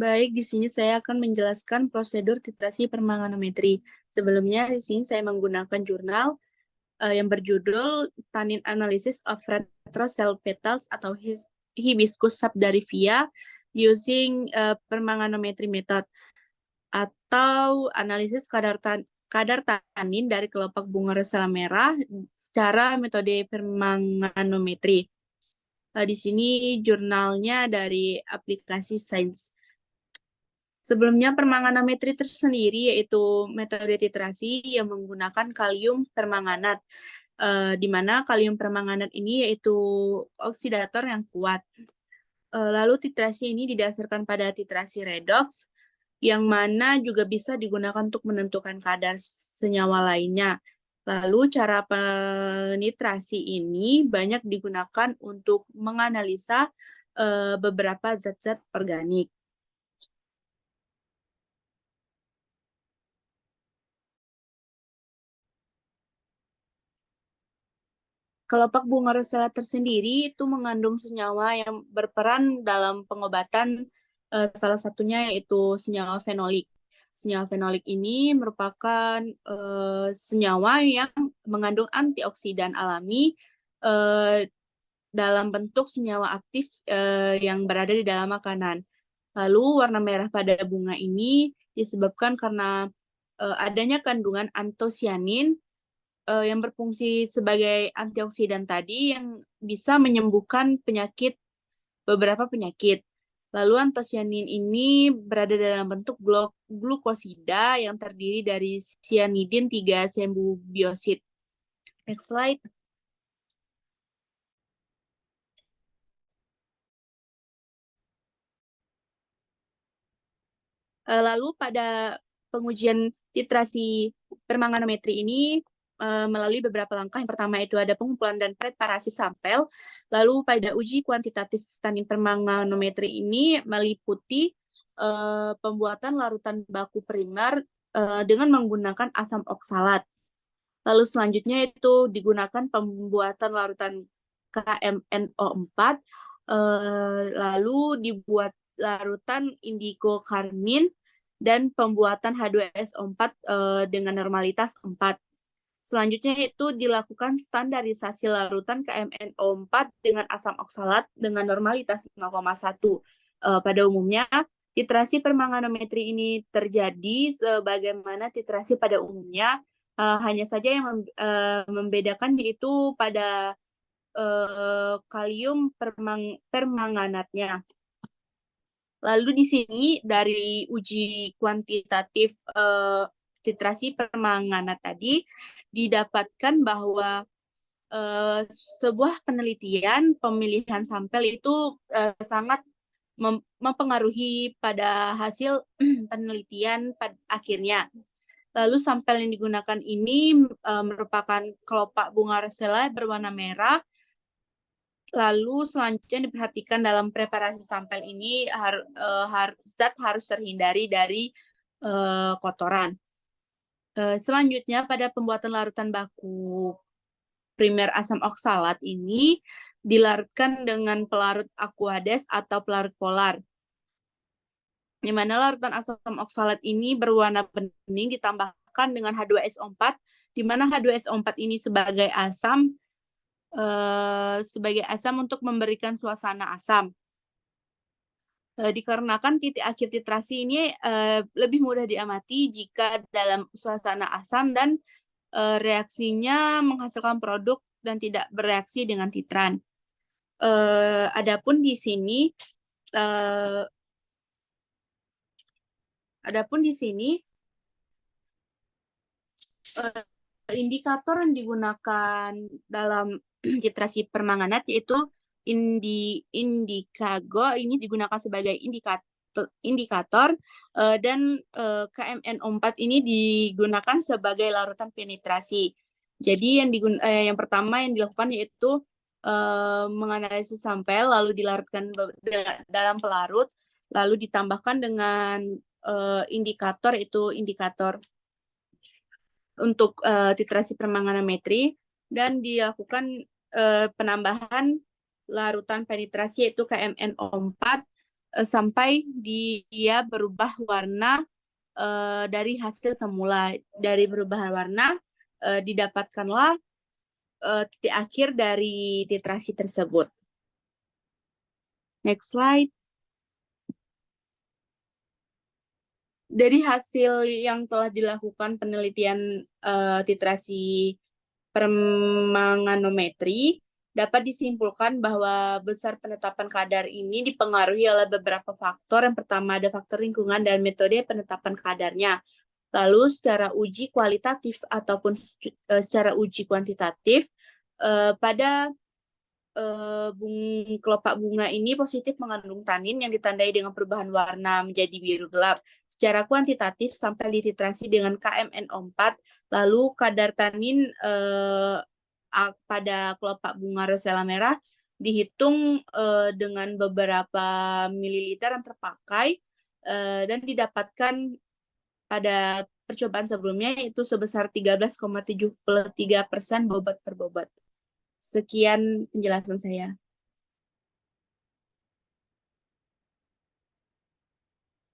Baik, di sini saya akan menjelaskan prosedur titrasi permanganometri. Sebelumnya, di sini saya menggunakan jurnal yang berjudul Tannin Analysis of Retrocell Petals atau Hibiscus subdarivia using permanganometry method atau analisis kadar tanin dari kelopak bunga rosella merah secara metode permanganometri. Di sini jurnalnya dari aplikasi Sains. Sebelumnya permanganometri tersendiri yaitu metode titrasi yang menggunakan kalium permanganat, di mana kalium permanganat ini yaitu oksidator yang kuat. Lalu titrasi ini didasarkan pada titrasi redox, yang mana juga bisa digunakan untuk menentukan kadar senyawa lainnya. Lalu cara penitrasi ini banyak digunakan untuk menganalisa beberapa zat-zat organik. Kelopak bunga rosella tersendiri itu mengandung senyawa yang berperan dalam pengobatan, salah satunya yaitu senyawa fenolik. Senyawa fenolik ini merupakan senyawa yang mengandung antioksidan alami dalam bentuk senyawa aktif yang berada di dalam makanan. Lalu warna merah pada bunga ini disebabkan karena adanya kandungan antosianin yang berfungsi sebagai antioksidan tadi yang bisa menyembuhkan beberapa penyakit. Lalu antosianin ini berada dalam bentuk glukosida yang terdiri dari cyanidin 3 sembubiosid. Next slide. Lalu pada pengujian titrasi permanganometri ini melalui beberapa langkah. Yang pertama itu ada pengumpulan dan preparasi sampel. Lalu pada uji kuantitatif tanin permanganometri ini meliputi pembuatan larutan baku primer dengan menggunakan asam oksalat. Lalu selanjutnya itu digunakan pembuatan larutan KMNO4, lalu dibuat larutan indigo karmin dan pembuatan H2SO4 dengan normalitas 4. Selanjutnya itu dilakukan standarisasi larutan KMNO4 dengan asam oksalat dengan normalitas 0,1. Pada umumnya, titrasi permanganometri ini terjadi sebagaimana titrasi pada umumnya, hanya saja yang membedakan yaitu pada kalium permanganatnya. Lalu di sini dari uji kuantitatif titrasi permanganat tadi didapatkan bahwa sebuah penelitian pemilihan sampel itu sangat mempengaruhi pada hasil penelitian pada akhirnya. Lalu sampel yang digunakan ini merupakan kelopak bunga rosella berwarna merah. Lalu selanjutnya diperhatikan dalam preparasi sampel ini zat harus terhindari dari kotoran. Selanjutnya pada pembuatan larutan baku primer asam oksalat ini dilarutkan dengan pelarut aqueous atau pelarut polar. Di mana larutan asam oksalat ini berwarna bening ditambahkan dengan H2SO4, di mana H2SO4 ini sebagai asam untuk memberikan suasana asam. Dikarenakan titik akhir titrasi ini lebih mudah diamati jika dalam suasana asam dan reaksinya menghasilkan produk dan tidak bereaksi dengan titran. Adapun di sini indikator yang digunakan dalam titrasi permanganat yaitu Indikago ini digunakan sebagai indikator dan KMNO4 ini digunakan sebagai larutan penetrasi. Jadi yang pertama yang dilakukan yaitu menganalisis sampel lalu dilarutkan dalam pelarut lalu ditambahkan dengan indikator untuk titrasi permanganometri dan dilakukan penambahan larutan penetrasi yaitu KMNO4 sampai dia berubah warna dari hasil semula. Dari perubahan warna didapatkanlah titik akhir dari titrasi tersebut. Next slide. Dari hasil yang telah dilakukan penelitian titrasi permanganometri, dapat disimpulkan bahwa besar penetapan kadar ini dipengaruhi oleh beberapa faktor. Yang pertama ada faktor lingkungan dan metode penetapan kadarnya. Lalu secara uji kualitatif ataupun secara uji kuantitatif, pada kelopak bunga ini positif mengandung tanin yang ditandai dengan perubahan warna menjadi biru gelap. Secara kuantitatif sampai dititrasi dengan KMNO4, lalu kadar tanin pada kelopak bunga rosella merah dihitung dengan beberapa mililiter yang terpakai dan didapatkan pada percobaan sebelumnya itu sebesar 13,73% bobot per bobot. Sekian penjelasan saya.